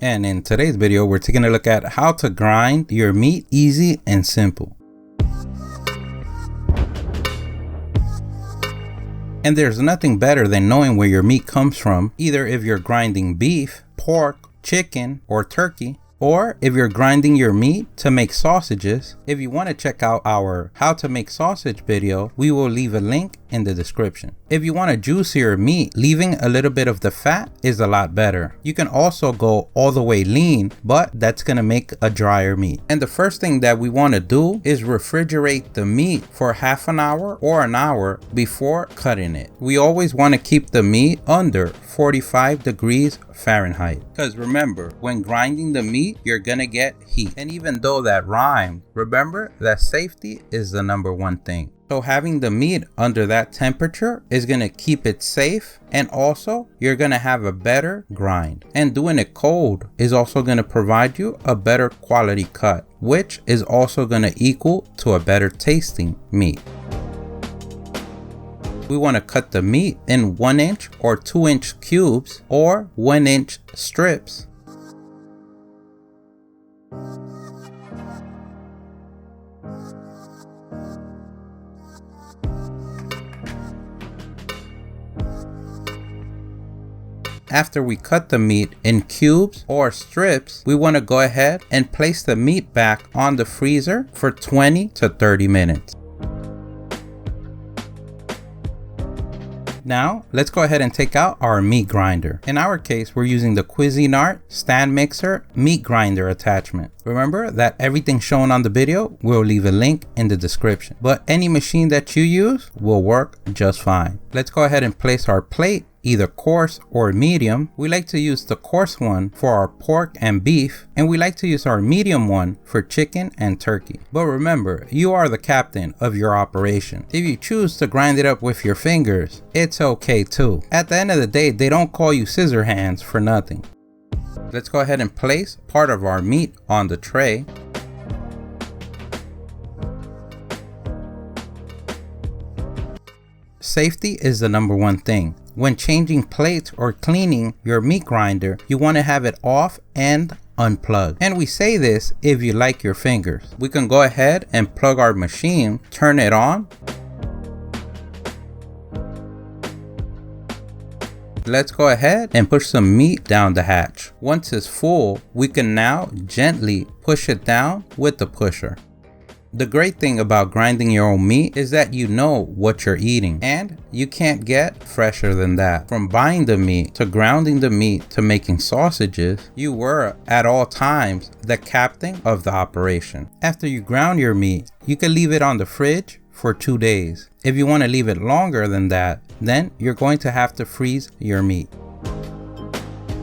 And in today's video, we're taking a look at how to grind your meat easy and simple. And there's nothing better than knowing where your meat comes from, either if you're grinding beef, pork, chicken, or turkey, or if you're grinding your meat to make sausages. If you want to check out our how to make sausage video, we will leave a link in the description. If you want a juicier meat, leaving a little bit of the fat is a lot better. You can also go all the way lean, but that's going to make a drier meat. And the first thing that we want to do is refrigerate the meat for half an hour or an hour before cutting it. We always want to keep the meat under 45 degrees Fahrenheit. Because remember, when grinding the meat, you're gonna get heat. And even though that rhymed, remember that safety is the #1 thing. So having the meat under that temperature is gonna keep it safe, and also you're gonna have a better grind. And doing it cold is also gonna provide you a better quality cut, which is also gonna equal to a better tasting meat. We want to cut the meat in 1-inch or 2-inch cubes or 1-inch strips. After we cut the meat in cubes or strips, we want to go ahead and place the meat back on the freezer for 20 to 30 minutes. Now, let's go ahead and take out our meat grinder. In our case, we're using the Cuisinart stand mixer meat grinder attachment. Remember that everything shown on the video, we'll leave a link in the description. But any machine that you use will work just fine. Let's go ahead and place our plate, either coarse or medium. We like to use the coarse one for our pork and beef, and we like to use our medium one for chicken and turkey. But remember, you are the captain of your operation. If you choose to grind it up with your fingers, it's okay too. At the end of the day, they don't call you scissor hands for nothing. Let's go ahead and place part of our meat on the tray. Safety is the #1 thing. When changing plates or cleaning your meat grinder, you want to have it off and unplugged. And we say this if you like your fingers. We can go ahead and plug our machine, turn it on. Let's go ahead and push some meat down the hatch. Once it's full, we can now gently push it down with the pusher. The great thing about grinding your own meat is that you know what you're eating, and you can't get fresher than that. From buying the meat to grounding the meat to making sausages, you were at all times the captain of the operation. After you ground your meat, you can leave it on the fridge for 2 days. If you want to leave it longer than that, then you're going to have to freeze your meat.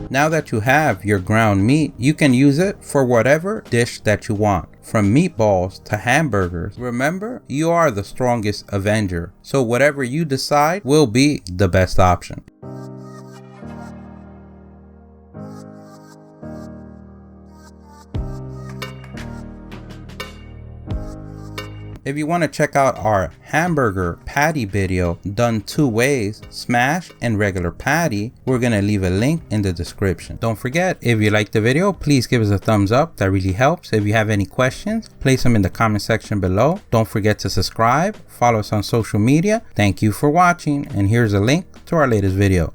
Now that you have your ground meat, you can use it for whatever dish that you want, from meatballs to hamburgers. Remember, you are the strongest avenger, so whatever you decide will be the best option. If you want to check out our hamburger patty video done 2 ways, smash and regular patty, we're going to leave a link in the description. Don't forget, if you liked the video, please give us a thumbs up. That really helps. If you have any questions, place them in the comment section below. Don't forget to subscribe, follow us on social media. Thank you for watching, and here's a link to our latest video.